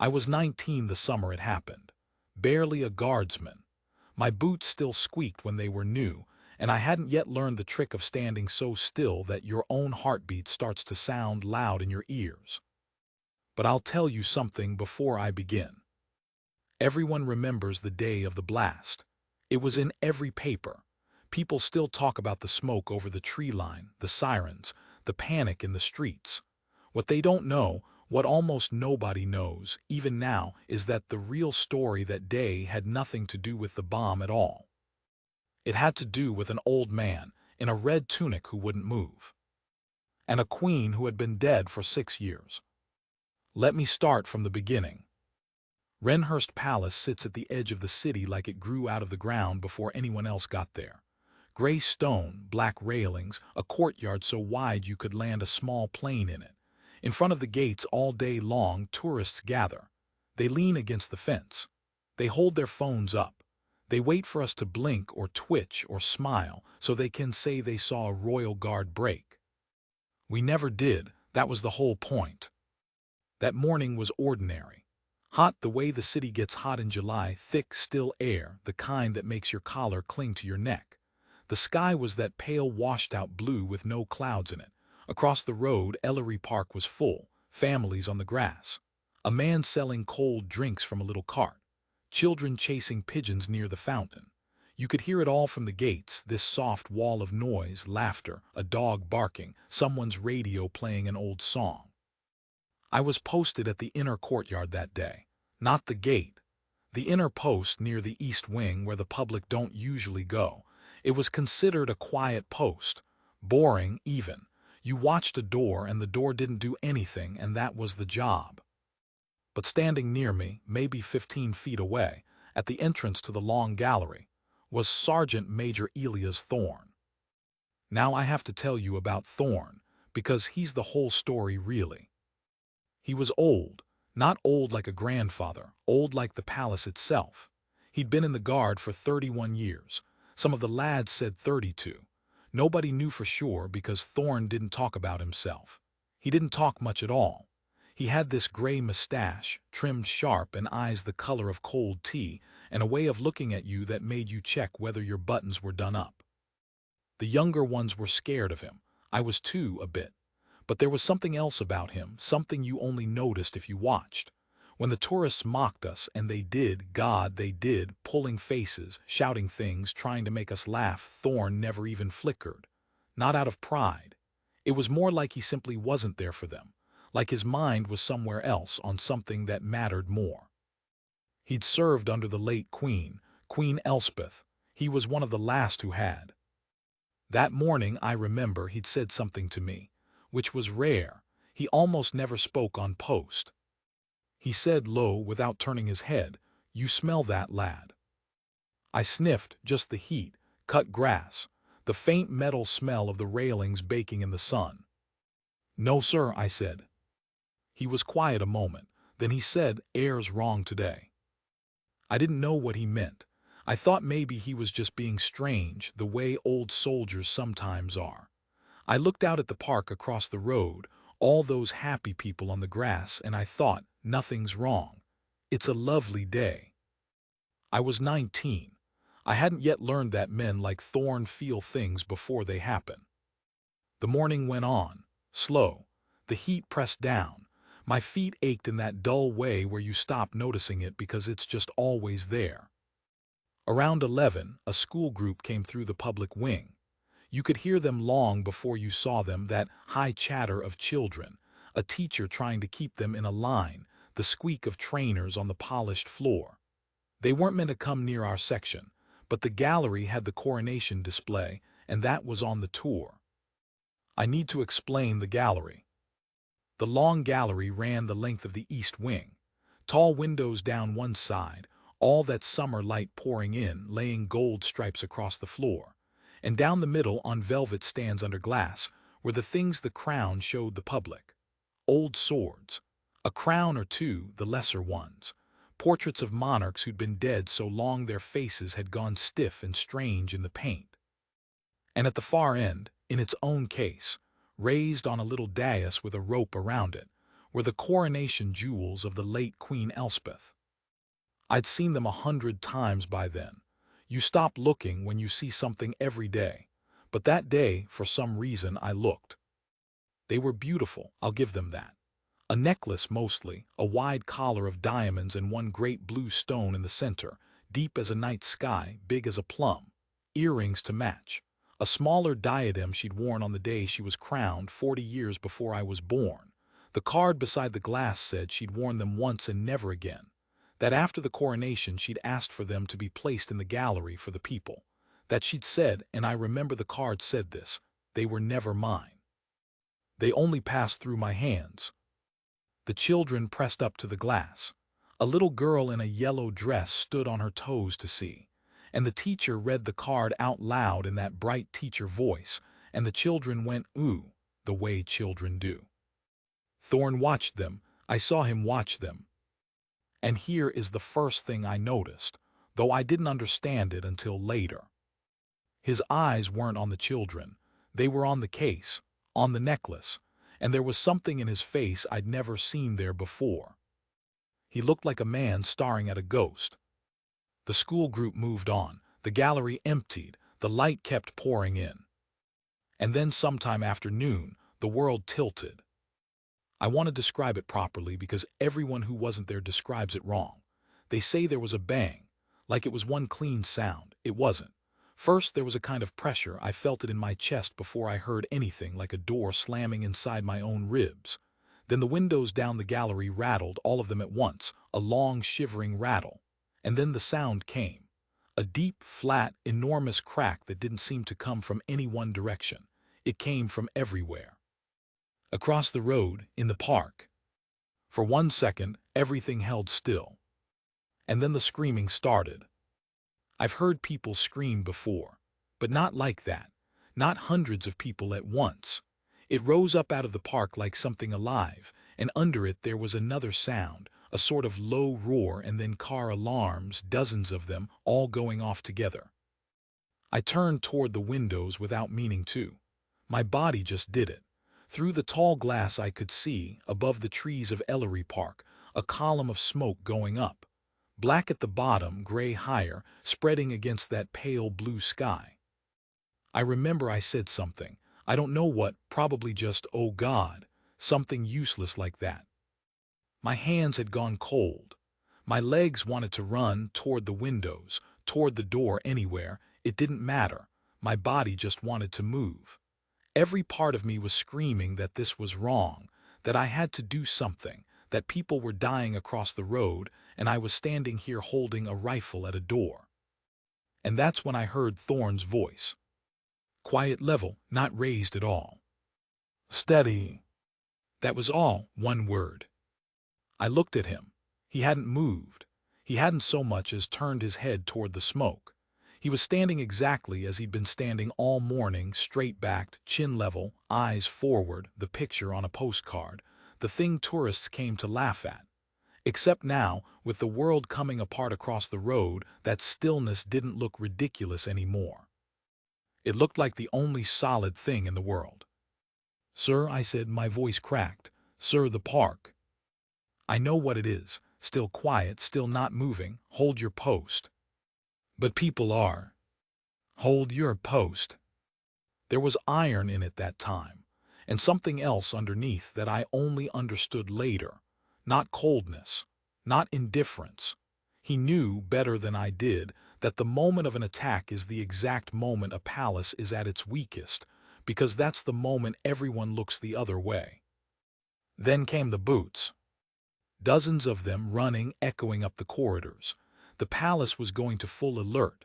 I was 19 the summer it happened, barely a guardsman. My boots still squeaked when they were new, and I hadn't yet learned the trick of standing so still that your own heartbeat starts to sound loud in your ears. But I'll tell you something before I begin. Everyone remembers the day of the blast. It was in every paper. People still talk about the smoke over the tree line, the sirens, the panic in the streets. What they don't know, what almost nobody knows, even now, is that the real story that day had nothing to do with the bomb at all. It had to do with an old man in a red tunic who wouldn't move, and a queen who had been dead for 6 years. Let me start from the beginning. Wrenhurst Palace sits at the edge of the city like it grew out of the ground before anyone else got there. Gray stone, black railings, a courtyard so wide you could land a small plane in it. In front of the gates all day long, tourists gather. They lean against the fence. They hold their phones up. They wait for us to blink or twitch or smile so they can say they saw a royal guard break. We never did. That was the whole point. That morning was ordinary. Hot the way the city gets hot in July, thick, still air, the kind that makes your collar cling to your neck. The sky was that pale washed-out blue with no clouds in it. Across the road, Ellery Park was full, families on the grass. A man selling cold drinks from a little cart. Children chasing pigeons near the fountain. You could hear it all from the gates, this soft wall of noise, laughter, a dog barking, someone's radio playing an old song. I was posted at the inner courtyard that day, not the gate. The inner post near the east wing where the public don't usually go. It was considered a quiet post. Boring, even. You watched a door and the door didn't do anything, and that was the job. But standing near me, maybe 15 feet away, at the entrance to the long gallery, was Sergeant Major Elias Thorne. Now I have to tell you about Thorne, because he's the whole story really. He was old, not old like a grandfather, old like the palace itself. He'd been in the guard for 31 years. Some of the lads said 32. Nobody knew for sure because Thorne didn't talk about himself. He didn't talk much at all. He had this gray mustache, trimmed sharp, and eyes the color of cold tea, and a way of looking at you that made you check whether your buttons were done up. The younger ones were scared of him. I was too, a bit. But there was something else about him, something you only noticed if you watched. When the tourists mocked us, and they did, God, they did, pulling faces, shouting things, trying to make us laugh, Thorne never even flickered. Not out of pride. It was more like he simply wasn't there for them. Like his mind was somewhere else on something that mattered more. He'd served under the late Queen Elspeth. He was one of the last who had. That morning I remember he'd said something to me, which was rare. He almost never spoke on post. He said low, without turning his head, "You smell that, lad?" I sniffed, just the heat, cut grass, the faint metal smell of the railings baking in the sun. "No, sir," I said. He was quiet a moment. Then he said, "Air's wrong today." I didn't know what he meant. I thought maybe he was just being strange, the way old soldiers sometimes are. I looked out at the park across the road, all those happy people on the grass, and I thought, nothing's wrong. It's a lovely day. I was 19. I hadn't yet learned that men like Thorne feel things before they happen. The morning went on, slow. The heat pressed down. My feet ached in that dull way where you stop noticing it because it's just always there. Around 11, a school group came through the public wing. You could hear them long before you saw them, that high chatter of children, a teacher trying to keep them in a line, the squeak of trainers on the polished floor. They weren't meant to come near our section, but the gallery had the Coronation display, and that was on the tour. I need to explain the gallery. The long gallery ran the length of the east wing. Tall windows down one side, all that summer light pouring in, laying gold stripes across the floor. And down the middle, on velvet stands under glass, were the things the crown showed the public. Old swords. A crown or two, the lesser ones. Portraits of monarchs who'd been dead so long their faces had gone stiff and strange in the paint. And at the far end, in its own case, raised on a little dais with a rope around it, were the coronation jewels of the late Queen Elspeth. I'd seen them 100 times by then. You stop looking when you see something every day. But that day, for some reason, I looked. They were beautiful, I'll give them that. A necklace mostly, a wide collar of diamonds and one great blue stone in the center, deep as a night sky, big as a plum. Earrings to match. A smaller diadem she'd worn on the day she was crowned 40 years before I was born. The card beside the glass said she'd worn them once and never again. That after the coronation she'd asked for them to be placed in the gallery for the people. That she'd said, and I remember the card said this, they were never mine. They only passed through my hands. The children pressed up to the glass. A little girl in a yellow dress stood on her toes to see. And the teacher read the card out loud in that bright teacher voice, and the children went ooh, the way children do. Thorn watched them. I saw him watch them. And here is the first thing I noticed, though I didn't understand it until later. His eyes weren't on the children. They were on the case, on the necklace, and there was something in his face I'd never seen there before. He looked like a man staring at a ghost. The school group moved on. The gallery emptied. The light kept pouring in. And then sometime after noon, the world tilted. I want to describe it properly because everyone who wasn't there describes it wrong. They say there was a bang, like it was one clean sound. It wasn't. First, there was a kind of pressure. I felt it in my chest before I heard anything, like a door slamming inside my own ribs. Then the windows down the gallery rattled, all of them at once, a long, shivering rattle. And then the sound came. A deep, flat, enormous crack that didn't seem to come from any one direction. It came from everywhere. Across the road, in the park. For 1 second, everything held still. And then the screaming started. I've heard people scream before, but not like that. Not hundreds of people at once. It rose up out of the park like something alive, and under it there was another sound, a sort of low roar, and then car alarms, dozens of them, all going off together. I turned toward the windows without meaning to. My body just did it. Through the tall glass I could see, above the trees of Ellery Park, a column of smoke going up. Black at the bottom, gray higher, spreading against that pale blue sky. I remember I said something. I don't know what, probably just, oh God, something useless like that. My hands had gone cold. My legs wanted to run toward the windows, toward the door, anywhere. It didn't matter. My body just wanted to move. Every part of me was screaming that this was wrong, that I had to do something, that people were dying across the road, and I was standing here holding a rifle at a door. And that's when I heard Thorn's voice. Quiet, level, not raised at all. Steady. That was all, one word. I looked at him. He hadn't moved. He hadn't so much as turned his head toward the smoke. He was standing exactly as he'd been standing all morning, straight-backed, chin level, eyes forward, the picture on a postcard, the thing tourists came to laugh at. Except now, with the world coming apart across the road, that stillness didn't look ridiculous anymore. It looked like the only solid thing in the world. Sir, I said, my voice cracked. Sir, the park. I know what it is. Still quiet, still not moving. Hold your post. But people are. Hold your post. There was iron in it that time, and something else underneath that I only understood later. Not coldness, not indifference. He knew better than I did that the moment of an attack is the exact moment a palace is at its weakest, because that's the moment everyone looks the other way. Then came the boots. Dozens of them running, echoing up the corridors. The palace was going to full alert.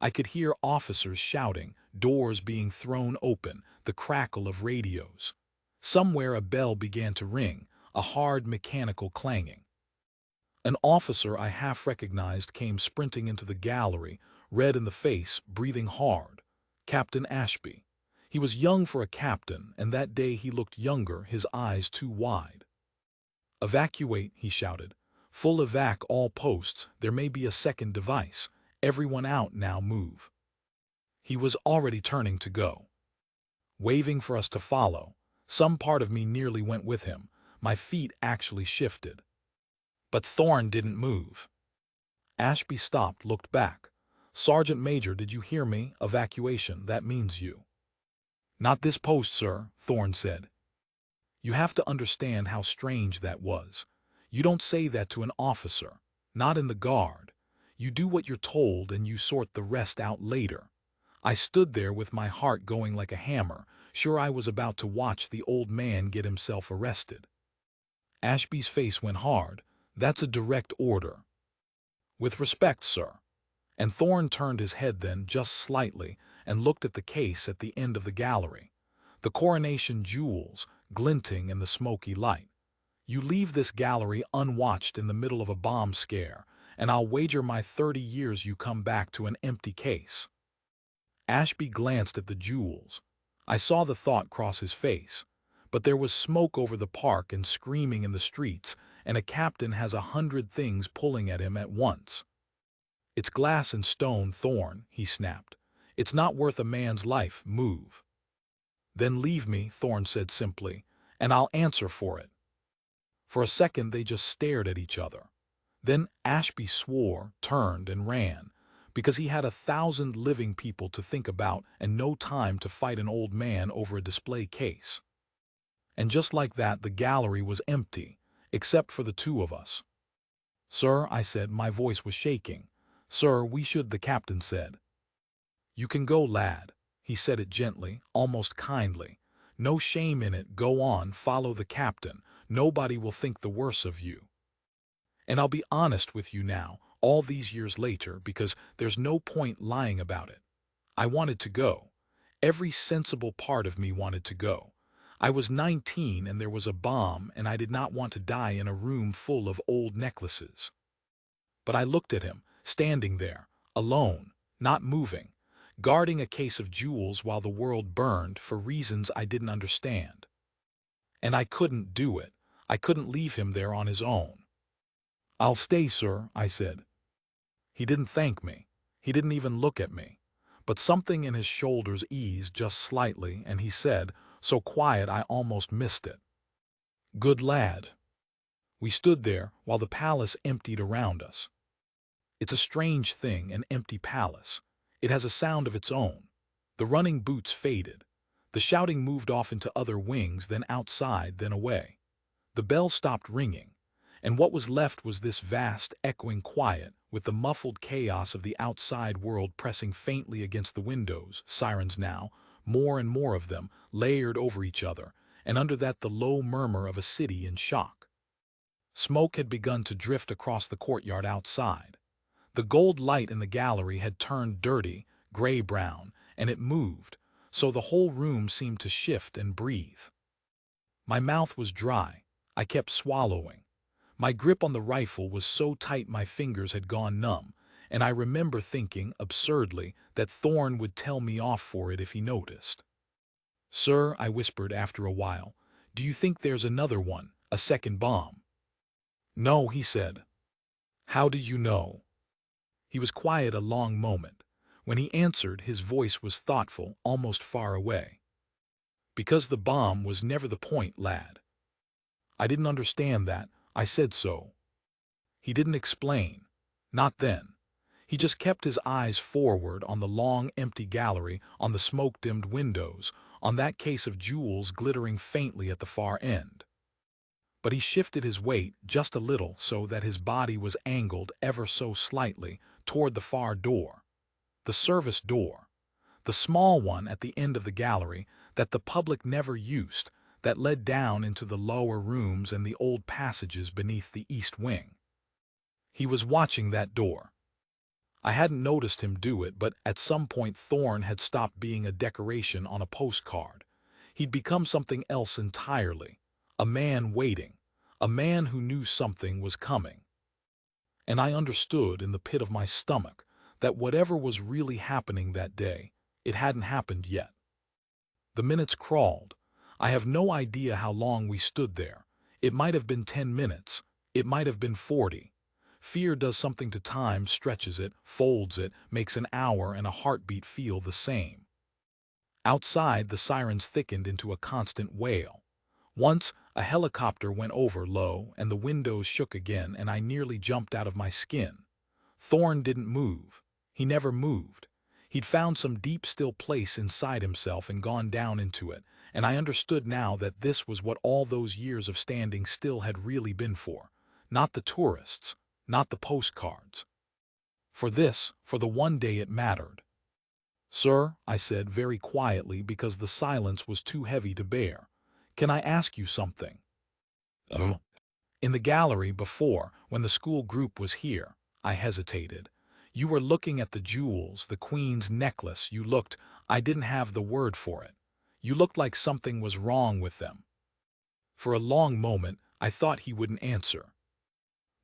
I could hear officers shouting, doors being thrown open, the crackle of radios. Somewhere a bell began to ring, a hard mechanical clanging. An officer I half recognized came sprinting into the gallery, red in the face, breathing hard. Captain Ashby. He was young for a captain, and that day he looked younger, his eyes too wide. Evacuate, he shouted. Full evac all posts, there may be a second device. Everyone out now, move. He was already turning to go. Waving for us to follow. Some part of me nearly went with him. My feet actually shifted. But Thorn didn't move. Ashby stopped, looked back. "Sergeant Major, did you hear me? Evacuation, that means you." "Not this post, sir," Thorn said. You have to understand how strange that was. You don't say that to an officer, not in the guard. You do what you're told and you sort the rest out later. I stood there with my heart going like a hammer, sure I was about to watch the old man get himself arrested. Ashby's face went hard. "That's a direct order." "With respect, sir." And Thorne turned his head then, just slightly, and looked at the case at the end of the gallery. The Coronation jewels, glinting in the smoky light. "You leave this gallery unwatched in the middle of a bomb scare, and I'll wager my 30 years you come back to an empty case." Ashby glanced at the jewels. I saw the thought cross his face. But there was smoke over the park and screaming in the streets, and a captain has 100 things pulling at him at once. "It's glass and stone, Thorn," he snapped. "It's not worth a man's life. Move." "Then leave me," Thorn said simply, "and I'll answer for it." For a second they just stared at each other. Then Ashby swore, turned, and ran, because he had 1,000 living people to think about and no time to fight an old man over a display case. And just like that, the gallery was empty, except for the two of us. "Sir," I said, my voice was shaking. "Sir, we should," the captain said. "You can go, lad." He said it gently, almost kindly. "No shame in it. Go on, follow the captain. Nobody will think the worse of you. And I'll be honest with you now, all these years later, because there's no point lying about it. I wanted to go. Every sensible part of me wanted to go. I was 19 and there was a bomb, and I did not want to die in a room full of old necklaces. But I looked at him, standing there, alone, not moving, guarding a case of jewels while the world burned for reasons I didn't understand. And I couldn't do it. I couldn't leave him there on his own. "I'll stay, sir," I said. He didn't thank me. He didn't even look at me. But something in his shoulders eased just slightly, and he said, so quiet I almost missed it, "Good lad." We stood there while the palace emptied around us. It's a strange thing, an empty palace. It has a sound of its own. The running boots faded. The shouting moved off into other wings, then outside, then away. The bell stopped ringing, and what was left was this vast, echoing quiet, with the muffled chaos of the outside world pressing faintly against the windows, sirens now, more and more of them, layered over each other, and under that the low murmur of a city in shock. Smoke had begun to drift across the courtyard outside. The gold light in the gallery had turned dirty, gray-brown, and it moved, so the whole room seemed to shift and breathe. My mouth was dry. I kept swallowing. My grip on the rifle was so tight my fingers had gone numb, and I remember thinking, absurdly, that Thorne would tell me off for it if he noticed. "Sir," I whispered after a while, "do you think there's another one, a second bomb?" "No," he said. "How do you know?" He was quiet a long moment. When he answered, his voice was thoughtful, almost far away. "Because the bomb was never the point, lad." I didn't understand that. I said so. He didn't explain. Not then. He just kept his eyes forward on the long, empty gallery, on the smoke-dimmed windows, on that case of jewels glittering faintly at the far end. But he shifted his weight just a little so that his body was angled ever so slightly toward the far door. The service door. The small one at the end of the gallery that the public never used, that led down into the lower rooms and the old passages beneath the east wing. He was watching that door. I hadn't noticed him do it, but at some point Thorne had stopped being a decoration on a postcard. He'd become something else entirely. A man waiting. A man who knew something was coming. And I understood in the pit of my stomach that whatever was really happening that day, it hadn't happened yet. The minutes crawled. I have no idea how long we stood there. It might have been 10 minutes. It might have been 40. Fear does something to time, stretches it, folds it, makes an hour and a heartbeat feel the same. Outside, the sirens thickened into a constant wail. Once, A helicopter went over low, and the windows shook again, and I nearly jumped out of my skin. Thorn didn't move. He never moved. He'd found some deep, still place inside himself and gone down into it, and I understood now that this was what all those years of standing still had really been for. Not the tourists, not the postcards. For this, for the one day it mattered. "Sir," I said very quietly because the silence was too heavy to bear, "can I ask you something?" "Oh." "In the gallery before, when the school group was here," I hesitated. "You were looking at the jewels, the Queen's necklace. You looked, I didn't have the word for it. You looked like something was wrong with them." For a long moment, I thought he wouldn't answer.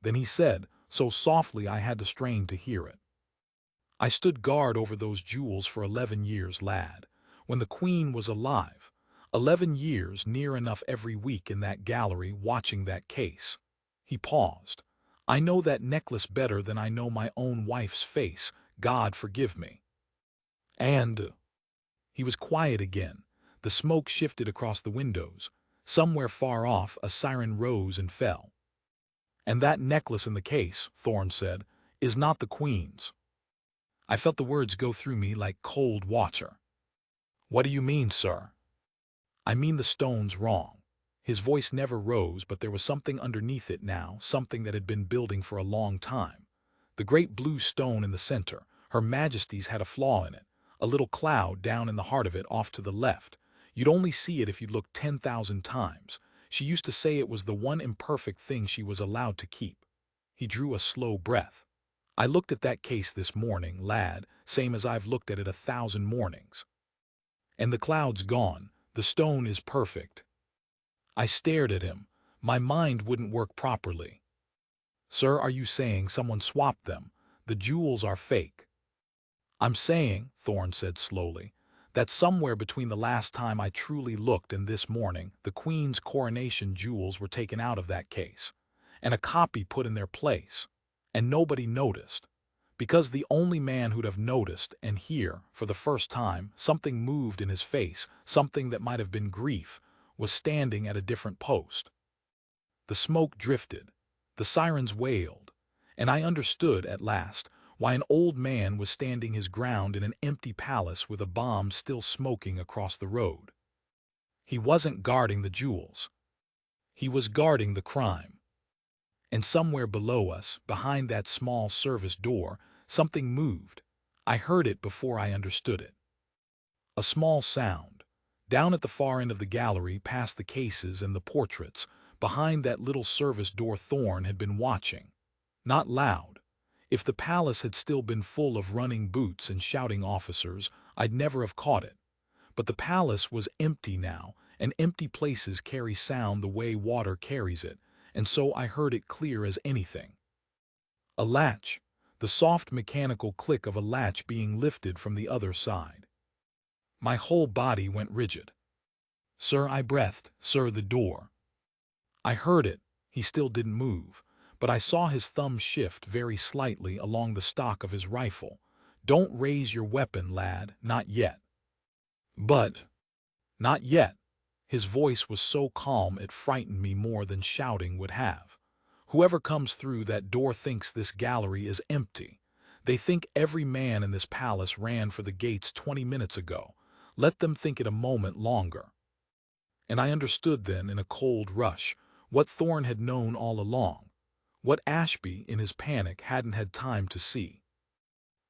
Then he said, so softly I had to strain to hear it. "I stood guard over those jewels for 11 years, lad, when the Queen was alive. 11 years, near enough every week in that gallery watching that case." He paused. "I know that necklace better than I know my own wife's face, God forgive me." And he was quiet again. The smoke shifted across the windows. Somewhere far off, a siren rose and fell. "And that necklace in the case," Thorn said, "is not the Queen's." I felt the words go through me like cold water. "What do you mean, sir?" "I mean the stone's wrong." His voice never rose, but there was something underneath it now, something that had been building for a long time. The great blue stone in the center, Her Majesty's, had a flaw in it, a little cloud down in the heart of it off to the left. You'd only see it if you looked 10,000 times. She used to say it was the one imperfect thing she was allowed to keep. He drew a slow breath. "I looked at that case this morning, lad, same as I've looked at it 1,000 mornings. And the cloud's gone. The stone is perfect." I stared at him. My mind wouldn't work properly. "Sir, are you saying someone swapped them? The jewels are fake?" "I'm saying," Thorn said slowly, "that somewhere between the last time I truly looked and this morning, the Queen's coronation jewels were taken out of that case, and a copy put in their place. And nobody noticed. Because the only man who'd have noticed, and here, for the first time, something moved in his face, something that might have been grief, was standing at a different post." The smoke drifted. The sirens wailed. And I understood, at last, why an old man was standing his ground in an empty palace with a bomb still smoking across the road. He wasn't guarding the jewels. He was guarding the crime. And somewhere below us, behind that small service door, something moved. I heard it before I understood it. A small sound. Down at the far end of the gallery, past the cases and the portraits, behind that little service door, Thorn had been watching. Not loud. If the palace had still been full of running boots and shouting officers, I'd never have caught it. But the palace was empty now, and empty places carry sound the way water carries it, and so I heard it clear as anything. A latch. The soft mechanical click of a latch being lifted from the other side. My whole body went rigid. "Sir," I breathed, "sir, the door." I heard it. He still didn't move, but I saw his thumb shift very slightly along the stock of his rifle. "Don't raise your weapon, lad, not yet." "But—" "Not yet." His voice was so calm it frightened me more than shouting would have. "Whoever comes through that door thinks this gallery is empty. They think every man in this palace ran for the gates 20 minutes ago. Let them think it a moment longer." And I understood then, in a cold rush, what Thorn had known all along, what Ashby, in his panic, hadn't had time to see.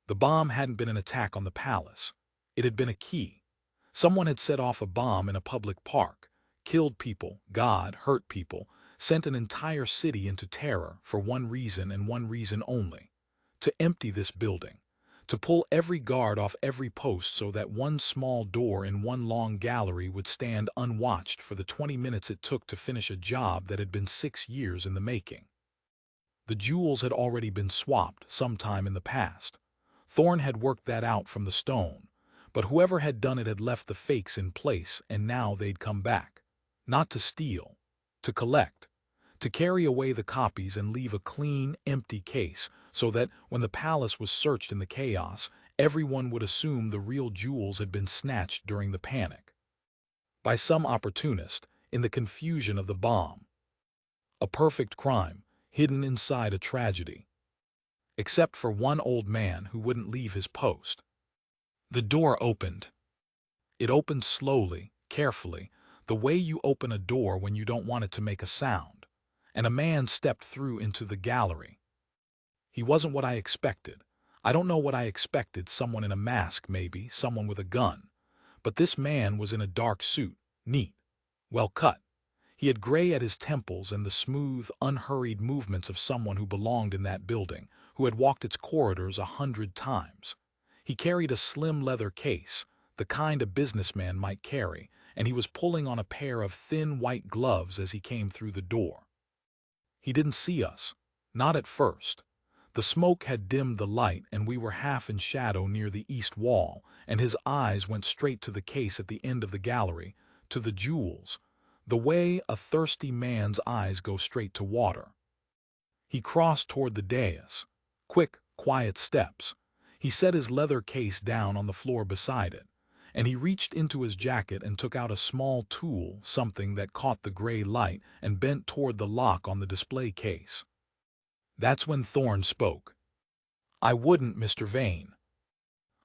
The bomb hadn't been an attack on the palace. It had been a key. Someone had set off a bomb in a public park, killed people, hurt people, sent an entire city into terror for one reason and one reason only: to empty this building, to pull every guard off every post so that one small door in one long gallery would stand unwatched for the 20 minutes it took to finish a job that had been 6 years in the making. The jewels had already been swapped sometime in the past. Thorn had worked that out from the stone, but whoever had done it had left the fakes in place, and now they'd come back. Not to steal, to collect, to carry away the copies and leave a clean, empty case, so that, when the palace was searched in the chaos, everyone would assume the real jewels had been snatched during the panic. By some opportunist, in the confusion of the bomb. A perfect crime, hidden inside a tragedy. Except for one old man who wouldn't leave his post. The door opened. It opened slowly, carefully, the way you open a door when you don't want it to make a sound, and a man stepped through into the gallery. He wasn't what I expected. I don't know what I expected, someone in a mask maybe, someone with a gun. But this man was in a dark suit, neat, well cut. He had gray at his temples and the smooth, unhurried movements of someone who belonged in that building, who had walked its corridors 100 times. He carried a slim leather case, the kind a businessman might carry, and he was pulling on a pair of thin white gloves as he came through the door. He didn't see us, not at first. The smoke had dimmed the light and we were half in shadow near the east wall, and his eyes went straight to the case at the end of the gallery, to the jewels, the way a thirsty man's eyes go straight to water. He crossed toward the dais. Quick, quiet steps. He set his leather case down on the floor beside it, and he reached into his jacket and took out a small tool, something that caught the gray light, and bent toward the lock on the display case. That's when Thorne spoke. "I wouldn't, Mr. Vane."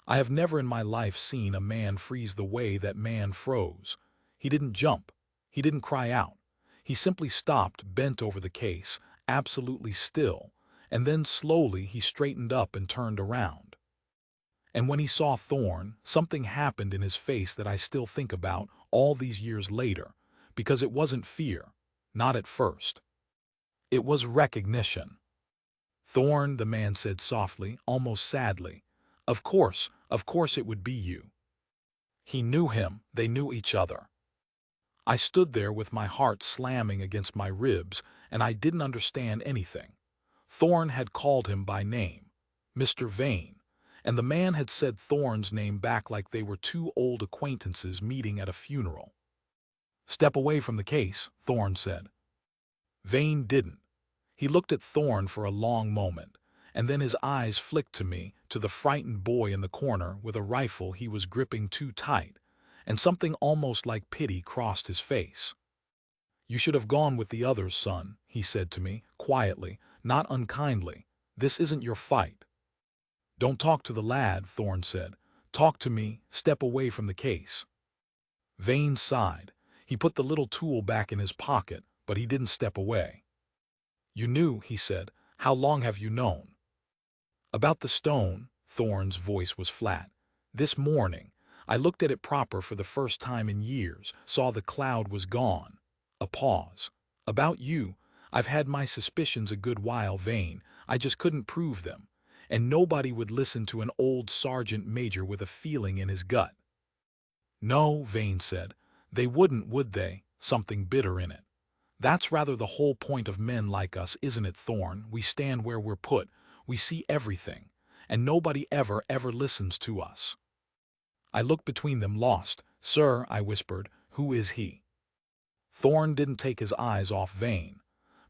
I have never in my life seen a man freeze the way that man froze. He didn't jump. He didn't cry out. He simply stopped, bent over the case, absolutely still, and then slowly he straightened up and turned around. And when he saw Thorne, something happened in his face that I still think about all these years later, because it wasn't fear, not at first. It was recognition. "Thorne," the man said softly, almost sadly, of course it would be you." He knew him, they knew each other. I stood there with my heart slamming against my ribs, and I didn't understand anything. Thorne had called him by name, Mr. Vane, and the man had said Thorne's name back like they were two old acquaintances meeting at a funeral. "Step away from the case," Thorne said. Vane didn't. He looked at Thorne for a long moment, and then his eyes flicked to me, to the frightened boy in the corner with a rifle he was gripping too tight, and something almost like pity crossed his face. "You should have gone with the others, son," he said to me, quietly, not unkindly. "This isn't your fight." "Don't talk to the lad," Thorne said. "Talk to me, step away from the case." Vane sighed. He put the little tool back in his pocket, but he didn't step away. "You knew," he said. "How long have you known?" "About the stone," Thorne's voice was flat. "This morning. I looked at it proper for the first time in years, saw the cloud was gone." A pause. "About you, I've had my suspicions a good while, Vane. I just couldn't prove them. And nobody would listen to an old sergeant major with a feeling in his gut." "No," Vane said. "They wouldn't, would they?" Something bitter in it. "That's rather the whole point of men like us, isn't it, Thorne? We stand where we're put. We see everything. And nobody ever listens to us." I looked between them, lost. "Sir," I whispered, "who is he?" Thorne didn't take his eyes off Vane.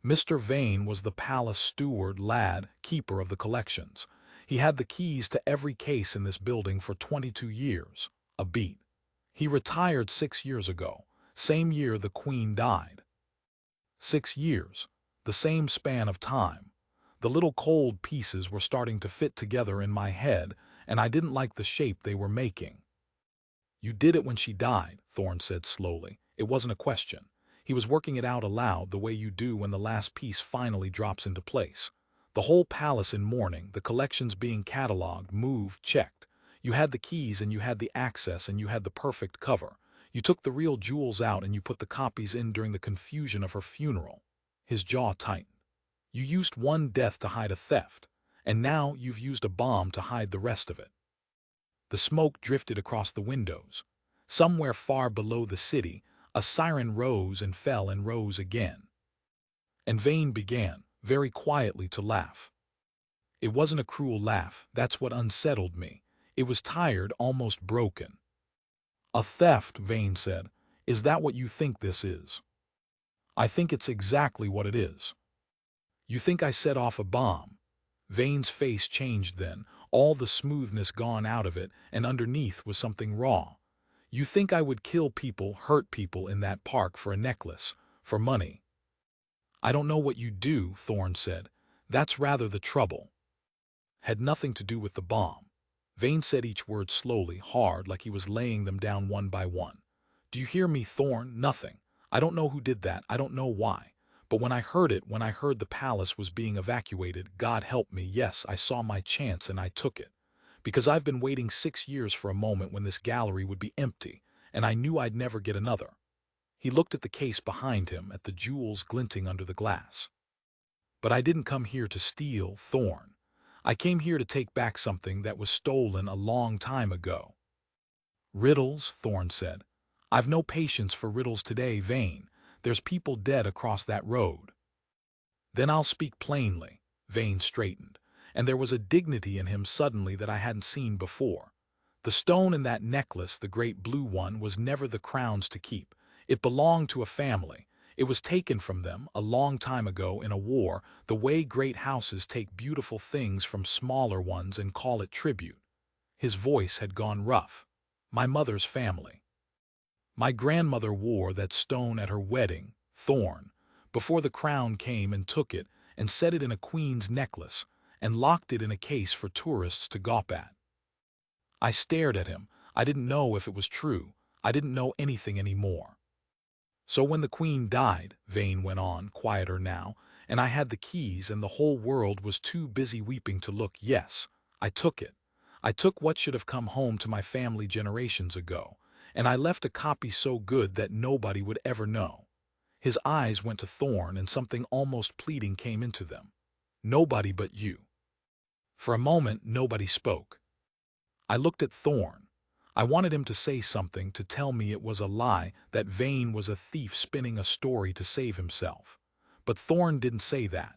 Mr. Vane was the palace steward, lad, keeper of the collections. He had the keys to every case in this building for 22 years. A beat. He retired 6 years ago, same year the Queen died. 6 years. The same span of time. The little cold pieces were starting to fit together in my head, and I didn't like the shape they were making. "You did it when she died," Thorne said slowly. It wasn't a question. He was working it out aloud, the way you do when the last piece finally drops into place. "The whole palace in mourning, the collections being catalogued, moved, checked. You had the keys and you had the access and you had the perfect cover. You took the real jewels out and you put the copies in during the confusion of her funeral." His jaw tightened. "You used one death to hide a theft, and now you've used a bomb to hide the rest of it." The smoke drifted across the windows. Somewhere far below the city, a siren rose and fell and rose again. And Vane began, very quietly, to laugh. It wasn't a cruel laugh, that's what unsettled me. It was tired, almost broken. "A theft," Vane said. "Is that what you think this is?" "I think it's exactly what it is." "You think I set off a bomb?" Vane's face changed then, all the smoothness gone out of it, and underneath was something raw. You think I would kill people, hurt people in that park for a necklace, for money? I don't know what you do, Thorne said. That's rather the trouble. Had nothing to do with the bomb. Vane said each word slowly, hard, like he was laying them down one by one. Do you hear me, Thorne? Nothing. I don't know who did that. I don't know why. But when I heard it, when I heard the palace was being evacuated, God help me, yes, I saw my chance and I took it. Because I've been waiting 6 years for a moment when this gallery would be empty, and I knew I'd never get another. He looked at the case behind him, at the jewels glinting under the glass. But I didn't come here to steal, Thorne. I came here to take back something that was stolen a long time ago. Riddles, Thorne said. I've no patience for riddles today, Vane. There's people dead across that road. Then I'll speak plainly. Vane straightened, and there was a dignity in him suddenly that I hadn't seen before. The stone in that necklace, the great blue one, was never the crown's to keep. It belonged to a family. It was taken from them a long time ago in a war, the way great houses take beautiful things from smaller ones and call it tribute. His voice had gone rough. My mother's family. My grandmother wore that stone at her wedding, Thorne, before the crown came and took it and set it in a queen's necklace and locked it in a case for tourists to gawp at. I stared at him. I didn't know if it was true. I didn't know anything anymore. So when the queen died, Vane went on, quieter now, and I had the keys and the whole world was too busy weeping to look, yes, I took it. I took what should have come home to my family generations ago, and I left a copy so good that nobody would ever know. His eyes went to Thorne and something almost pleading came into them. Nobody but you. For a moment, nobody spoke. I looked at Thorne. I wanted him to say something, to tell me it was a lie, that Vane was a thief spinning a story to save himself. But Thorne didn't say that.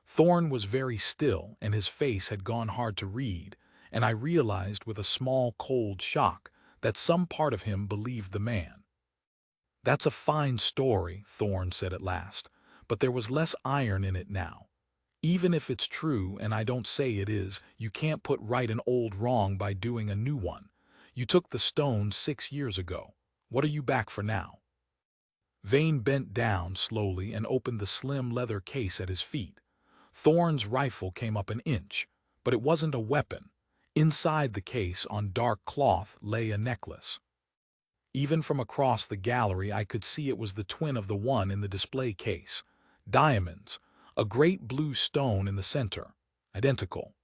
Thorne was very still, and his face had gone hard to read, and I realized with a small cold shock that some part of him believed the man. That's a fine story, Thorne said at last, but there was less iron in it now. Even if it's true, and I don't say it is, you can't put right an old wrong by doing a new one. You took the stone 6 years ago. What are you back for now? Vane bent down slowly and opened the slim leather case at his feet. Thorne's rifle came up an inch, but it wasn't a weapon. Inside the case, on dark cloth, lay a necklace. Even from across the gallery I could see it was the twin of the one in the display case. Diamonds, a great blue stone in the center, identical.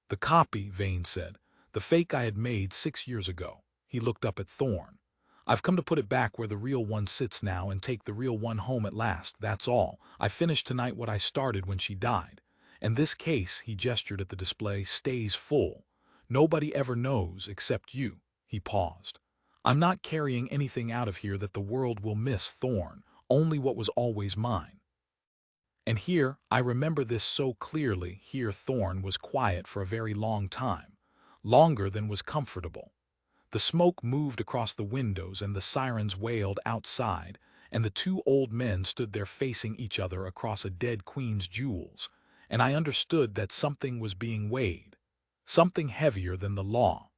The copy, Vane said, the fake I had made 6 years ago. He looked up at Thorne. I've come to put it back where the real one sits now and take the real one home at last, that's all. I finished tonight what I started when she died. And this case, he gestured at the display, stays full. Nobody ever knows except you. He paused. I'm not carrying anything out of here that the world will miss, Thorne, only what was always mine. And here, I remember this so clearly, here Thorne was quiet for a very long time, longer than was comfortable. The smoke moved across the windows and the sirens wailed outside, and the two old men stood there facing each other across a dead queen's jewels, and I understood that something was being weighed, something heavier than the law.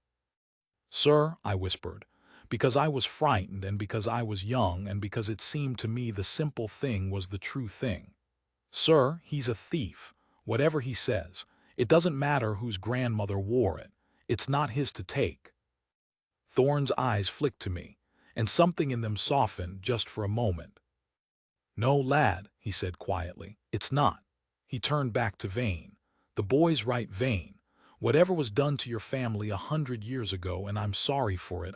Sir, I whispered, because I was frightened and because I was young and because it seemed to me the simple thing was the true thing. Sir, he's a thief, whatever he says. It doesn't matter whose grandmother wore it. It's not his to take. Thorne's eyes flicked to me, and something in them softened just for a moment. No, lad, he said quietly, it's not. He turned back to Vane. The boy's right, Vane. Whatever was done to your family 100 years ago, and I'm sorry for it,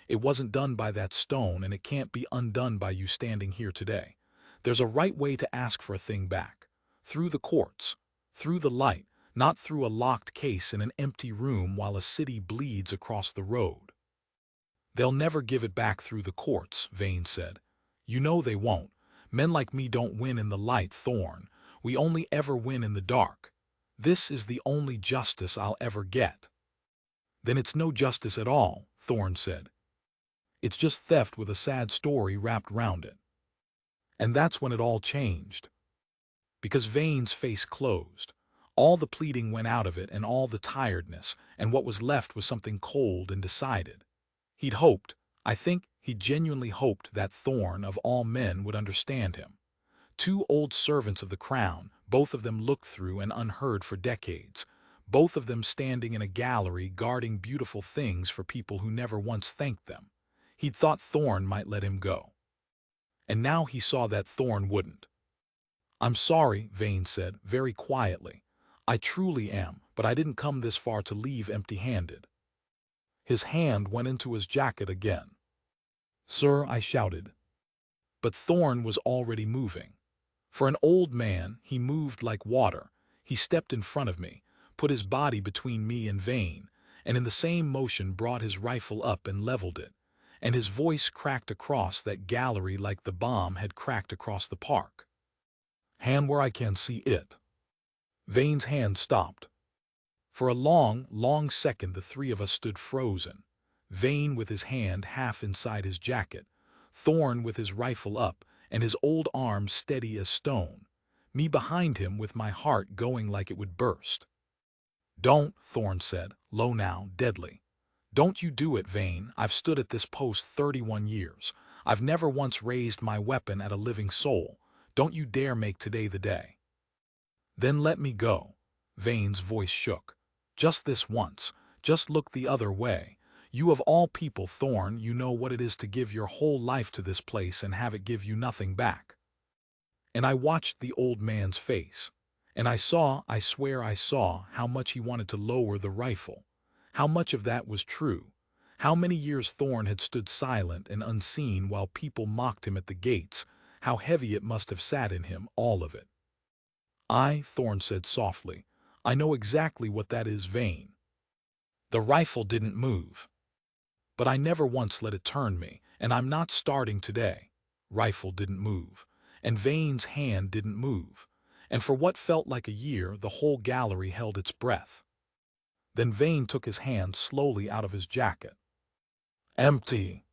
it wasn't done by that stone, and it can't be undone by you standing here today. There's a right way to ask for a thing back. Through the courts. Through the light, not through a locked case in an empty room while a city bleeds across the road. They'll never give it back through the courts, Vane said. You know they won't. Men like me don't win in the light, Thorne. We only ever win in the dark. This is the only justice I'll ever get. Then it's no justice at all, Thorne said. It's just theft with a sad story wrapped round it. And that's when it all changed. Because Vane's face closed. All the pleading went out of it and all the tiredness, and what was left was something cold and decided. He'd hoped, I think he genuinely hoped that Thorn of all men would understand him. Two old servants of the crown, both of them looked through and unheard for decades, both of them standing in a gallery guarding beautiful things for people who never once thanked them. He'd thought Thorn might let him go. And now he saw that Thorn wouldn't. "I'm sorry," Vane said, very quietly. "I truly am, but I didn't come this far to leave empty-handed." His hand went into his jacket again. "Sir," I shouted. But Thorn was already moving. For an old man, he moved like water. He stepped in front of me, put his body between me and Vane, and in the same motion brought his rifle up and leveled it, and his voice cracked across that gallery like the bomb had cracked across the park. "Hand where I can see it." Vane's hand stopped. For a long, long second the three of us stood frozen. Vane with his hand half inside his jacket, Thorn with his rifle up and his old arm steady as stone, me behind him with my heart going like it would burst. "Don't," Thorn said, low now, deadly. "Don't you do it, Vane. I've stood at this post 31 years. I've never once raised my weapon at a living soul. Don't you dare make today the day." "Then let me go." Vane's voice shook. "Just this once. Just look the other way. You of all people, Thorn, you know what it is to give your whole life to this place and have it give you nothing back." And I watched the old man's face. And I saw, I swear I saw, how much he wanted to lower the rifle. How much of that was true. How many years Thorn had stood silent and unseen while people mocked him at the gates. How heavy it must have sat in him, all of it. Thorn said softly, "I know exactly what that is, Vane." The rifle didn't move. But I never once let it turn me, and I'm not starting today. Rifle didn't move, and Vane's hand didn't move, and for what felt like a year the whole gallery held its breath. Then Vane took his hand slowly out of his jacket. Empty.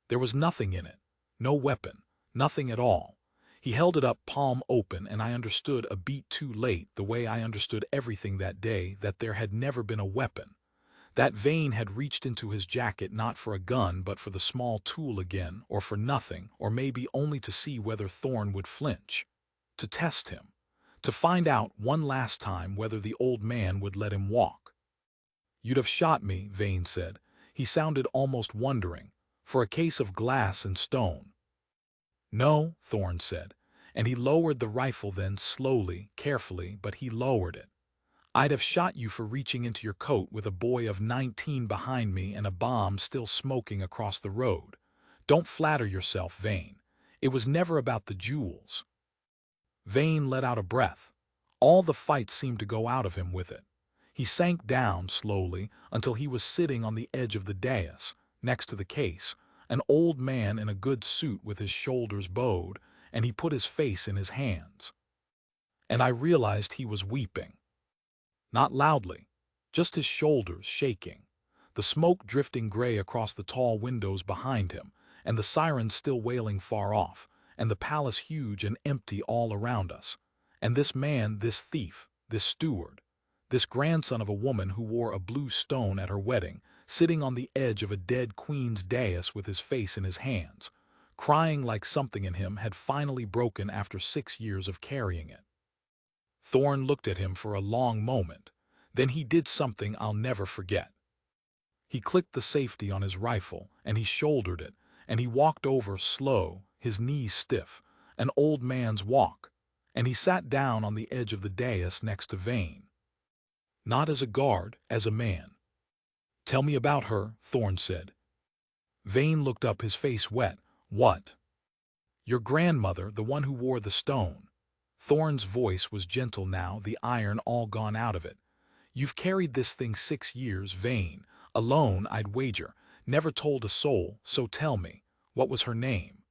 There was nothing in it, no weapon, nothing at all. He held it up palm open, and I understood a beat too late, the way I understood everything that day, that there had never been a weapon. That Vane had reached into his jacket not for a gun but for the small tool again, or for nothing, or maybe only to see whether Thorn would flinch. To test him. To find out one last time whether the old man would let him walk. "You'd have shot me," Vane said. He sounded almost wondering. "For a case of glass and stone." "No," Thorn said, and he lowered the rifle then slowly, carefully, but he lowered it. "I'd have shot you for reaching into your coat with a boy of 19 behind me and a bomb still smoking across the road. Don't flatter yourself, Vane. It was never about the jewels." Vane let out a breath. All the fight seemed to go out of him with it. He sank down slowly until he was sitting on the edge of the dais, next to the case, an old man in a good suit with his shoulders bowed, and he put his face in his hands. And I realized he was weeping. Not loudly, just his shoulders shaking, the smoke drifting gray across the tall windows behind him, and the sirens still wailing far off, and the palace huge and empty all around us. And this man, this thief, this steward, this grandson of a woman who wore a blue stone at her wedding, sitting on the edge of a dead queen's dais with his face in his hands, crying like something in him had finally broken after 6 years of carrying it. Thorn looked at him for a long moment. Then he did something I'll never forget. He clicked the safety on his rifle, and he shouldered it, and he walked over slow, his knees stiff, an old man's walk, and he sat down on the edge of the dais next to Vane. Not as a guard, as a man. "Tell me about her," Thorn said. Vane looked up, his face wet. "What?" "Your grandmother, the one who wore the stone." Thorn's voice was gentle now, the iron all gone out of it. "You've carried this thing 6 years, Vane. Alone, I'd wager. Never told a soul, so tell me, what was her name?"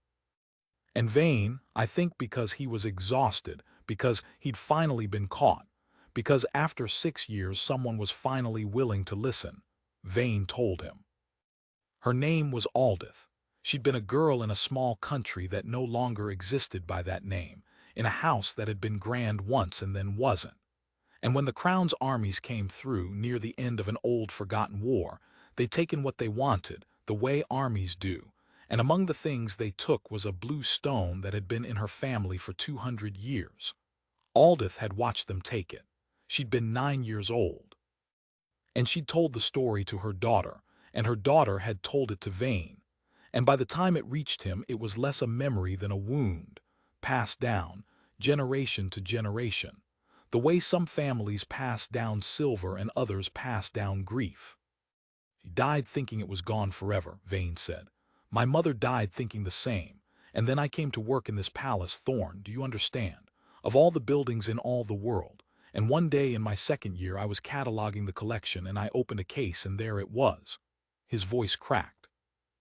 And Vane, I think because he was exhausted, because he'd finally been caught, because after 6 years someone was finally willing to listen, Vane told him. Her name was Aldith. She'd been a girl in a small country that no longer existed by that name, in a house that had been grand once and then wasn't. And when the Crown's armies came through near the end of an old forgotten war, they'd taken what they wanted, the way armies do, and among the things they took was a blue stone that had been in her family for 200 years. Aldith had watched them take it. She'd been 9 years old. And she'd told the story to her daughter, and her daughter had told it to Vane. And by the time it reached him, it was less a memory than a wound, passed down, generation to generation, the way some families pass down silver and others pass down grief. She died thinking it was gone forever, Vane said. My mother died thinking the same, and then I came to work in this palace, Thorn, do you understand? Of all the buildings in all the world. And one day in my second year I was cataloging the collection and I opened a case and there it was. His voice cracked.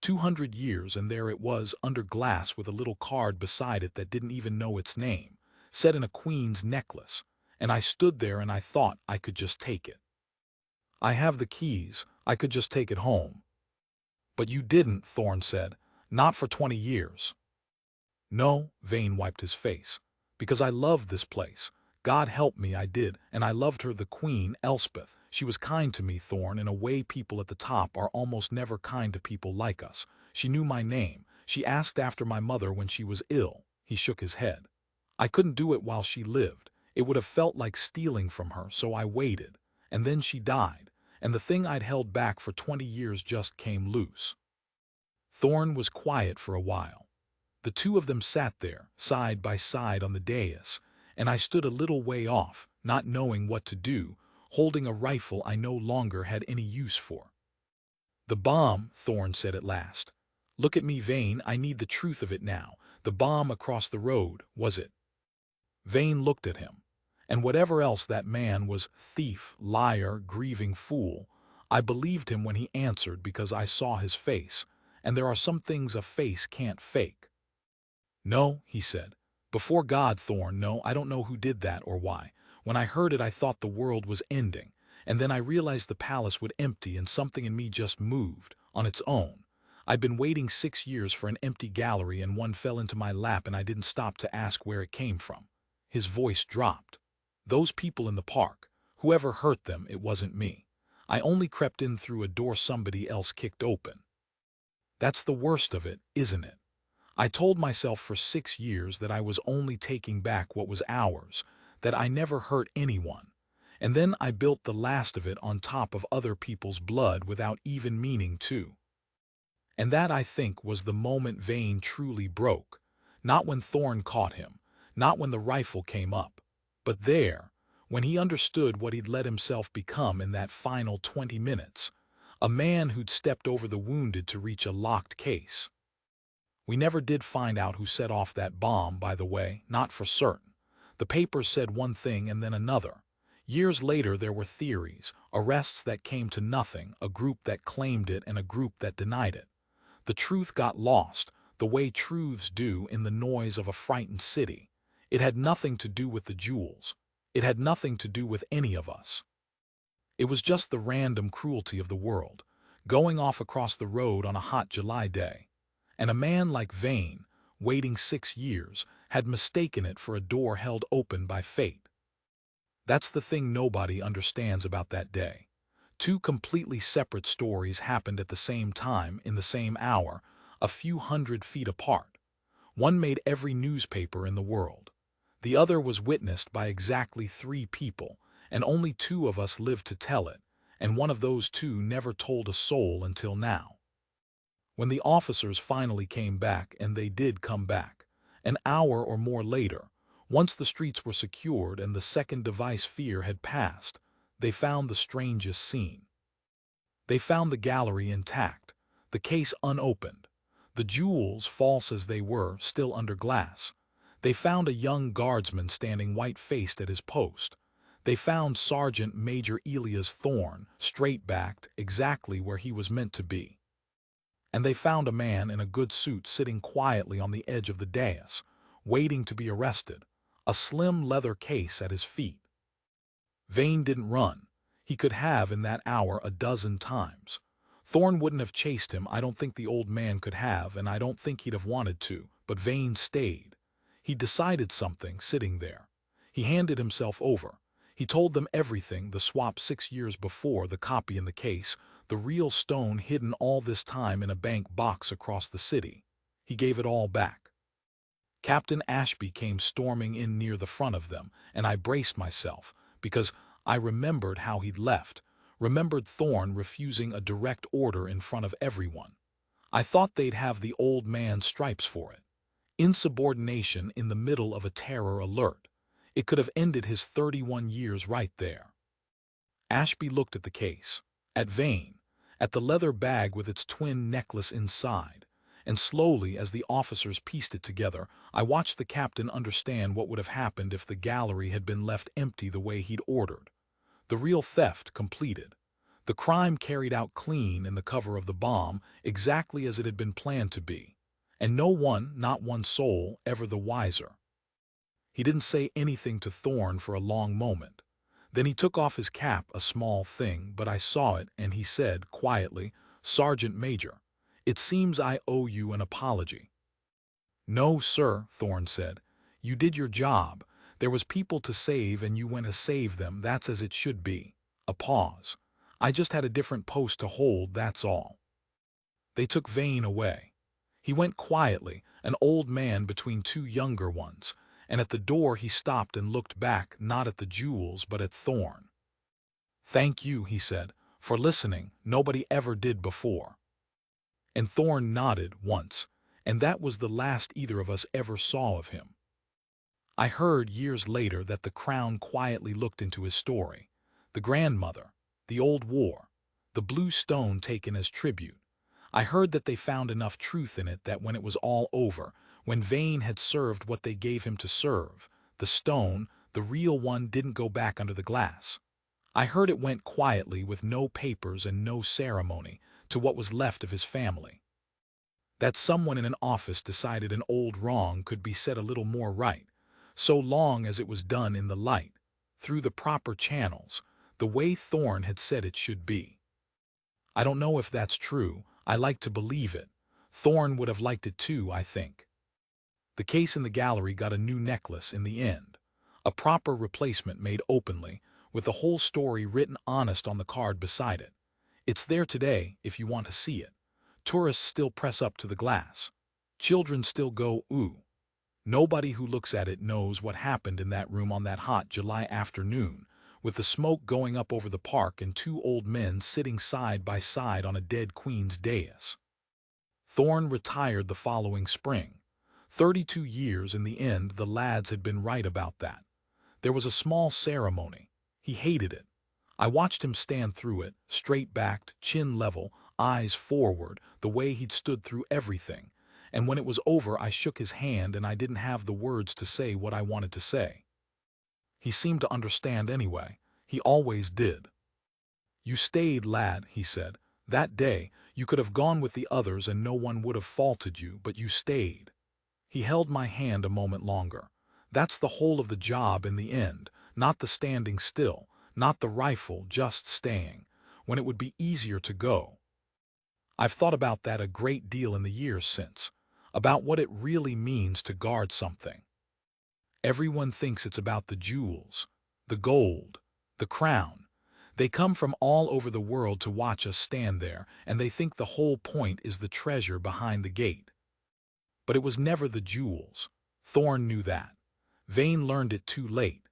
200 years and there it was under glass with a little card beside it that didn't even know its name, set in a queen's necklace, and I stood there and I thought I could just take it. I have the keys, I could just take it home. But you didn't, Thorn said, not for 20 years. No, Vane wiped his face, because I loved this place. God help me, I did, and I loved her, the Queen Elspeth. She was kind to me, Thorn, in a way people at the top are almost never kind to people like us. She knew my name. She asked after my mother when she was ill. He shook his head. I couldn't do it while she lived. It would have felt like stealing from her, so I waited. And then she died, and the thing I'd held back for 20 years just came loose. Thorn was quiet for a while. The two of them sat there, side by side on the dais, and I stood a little way off, not knowing what to do, holding a rifle I no longer had any use for. The bomb, Thorn said at last. Look at me, Vane, I need the truth of it now. The bomb across the road, was it? Vane looked at him. And whatever else that man was, thief, liar, grieving fool, I believed him when he answered because I saw his face, and there are some things a face can't fake. No, he said. Before God, Thorn, no, I don't know who did that or why. When I heard it I thought the world was ending, and then I realized the palace would empty and something in me just moved, on its own. I'd been waiting 6 years for an empty gallery and one fell into my lap and I didn't stop to ask where it came from. His voice dropped. Those people in the park, whoever hurt them, it wasn't me. I only crept in through a door somebody else kicked open. That's the worst of it, isn't it? I told myself for 6 years that I was only taking back what was ours, that I never hurt anyone. And then I built the last of it on top of other people's blood without even meaning to. And that, I think, was the moment Vane truly broke. Not when Thorn caught him, not when the rifle came up, but there, when he understood what he'd let himself become in that final 20 minutes, a man who'd stepped over the wounded to reach a locked case. We never did find out who set off that bomb, by the way, not for certain. The papers said one thing and then another. Years later there were theories, arrests that came to nothing, a group that claimed it and a group that denied it. The truth got lost, the way truths do in the noise of a frightened city. It had nothing to do with the jewels. It had nothing to do with any of us. It was just the random cruelty of the world, going off across the road on a hot July day. And a man like Vane, waiting 6 years, had mistaken it for a door held open by fate. That's the thing nobody understands about that day. 2 completely separate stories happened at the same time, in the same hour, a few 100 feet apart. One made every newspaper in the world. The other was witnessed by exactly 3 people, and only 2 of us lived to tell it, and one of those 2 never told a soul until now. When the officers finally came back, and they did come back, an hour or more later, once the streets were secured and the second device fear had passed, they found the strangest scene. They found the gallery intact, the case unopened, the jewels, false as they were, still under glass. They found a young guardsman standing white-faced at his post. They found Sergeant Major Elias Thorn, straight-backed, exactly where he was meant to be. And they found a man in a good suit sitting quietly on the edge of the dais, waiting to be arrested, a slim leather case at his feet. Vane didn't run. He could have in that hour a dozen times. Thorn wouldn't have chased him, I don't think the old man could have, and I don't think he'd have wanted to, but Vane stayed. He decided something, sitting there. He handed himself over. He told them everything, the swap 6 years before, the copy in the case, the real stone hidden all this time in a bank box across the city. He gave it all back. Captain Ashby came storming in near the front of them, and I braced myself, because I remembered how he'd left, remembered Thorne refusing a direct order in front of everyone. I thought they'd have the old man's stripes for it. Insubordination in the middle of a terror alert. It could have ended his 31 years right there. Ashby looked at the case, at Vane, at the leather bag with its twin necklace inside, and slowly, as the officers pieced it together, I watched the captain understand what would have happened if the gallery had been left empty the way he'd ordered. The real theft completed. The crime carried out clean in the cover of the bomb, exactly as it had been planned to be. And no one, not one soul, ever the wiser. He didn't say anything to Thorne for a long moment. Then he took off his cap, a small thing, but I saw it, and he said, quietly, "Sergeant Major, it seems I owe you an apology." "No, sir," Thorne said. "You did your job. There was people to save, and you went to save them. That's as it should be." A pause. "I just had a different post to hold, that's all." They took Vane away. He went quietly, an old man between two younger ones, and at the door he stopped and looked back, not at the jewels but at Thorne. "Thank you," he said, "for listening. Nobody ever did before." And Thorne nodded once, and that was the last either of us ever saw of him. I heard years later that the Crown quietly looked into his story. The grandmother, the old war, the blue stone taken as tribute. I heard that they found enough truth in it that when it was all over, when Vane had served what they gave him to serve, the stone, the real one, didn't go back under the glass. I heard it went quietly, with no papers and no ceremony, to what was left of his family. That someone in an office decided an old wrong could be set a little more right, so long as it was done in the light, through the proper channels, the way Thorne had said it should be. I don't know if that's true. I like to believe it. Thorne would have liked it too, I think. The case in the gallery got a new necklace in the end. A proper replacement made openly, with the whole story written honest on the card beside it. It's there today if you want to see it. Tourists still press up to the glass. Children still go, ooh. Nobody who looks at it knows what happened in that room on that hot July afternoon, with the smoke going up over the park and two old men sitting side by side on a dead Queen's dais. Thorne retired the following spring. 32 years in the end. The lads had been right about that. There was a small ceremony. He hated it. I watched him stand through it, straight-backed, chin level, eyes forward, the way he'd stood through everything. And when it was over, I shook his hand, and I didn't have the words to say what I wanted to say. He seemed to understand anyway. He always did. "You stayed, lad," he said. "That day, you could have gone with the others and no one would have faulted you, but you stayed." He held my hand a moment longer. "That's the whole of the job in the end, not the standing still, not the rifle, just staying, when it would be easier to go." I've thought about that a great deal in the years since, about what it really means to guard something. Everyone thinks it's about the jewels, the gold, the crown. They come from all over the world to watch us stand there, and they think the whole point is the treasure behind the gate. But it was never the jewels. Thorne knew that. Vane learned it too late.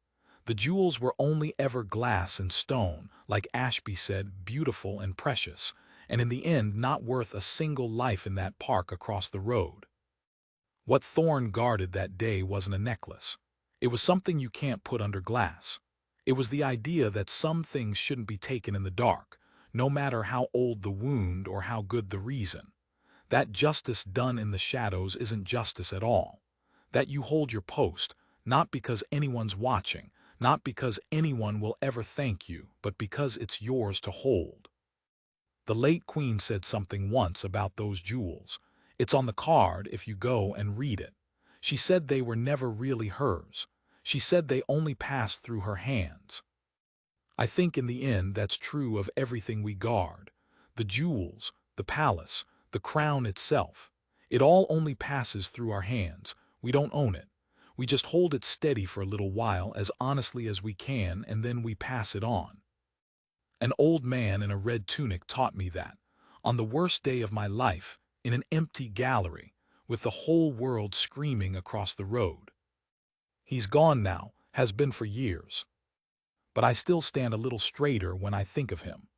The jewels were only ever glass and stone, like Ashby said, beautiful and precious, and in the end not worth a single life in that park across the road. What Thorne guarded that day wasn't a necklace. It was something you can't put under glass. It was the idea that some things shouldn't be taken in the dark, no matter how old the wound or how good the reason. That justice done in the shadows isn't justice at all. That you hold your post, not because anyone's watching, not because anyone will ever thank you, but because it's yours to hold. The late Queen said something once about those jewels. It's on the card if you go and read it. She said they were never really hers. She said they only passed through her hands. I think in the end that's true of everything we guard. The jewels, the palace, the crown itself. It all only passes through our hands. We don't own it. We just hold it steady for a little while, as honestly as we can, and then we pass it on. An old man in a red tunic taught me that, on the worst day of my life, in an empty gallery, with the whole world screaming across the road. He's gone now, has been for years. But I still stand a little straighter when I think of him.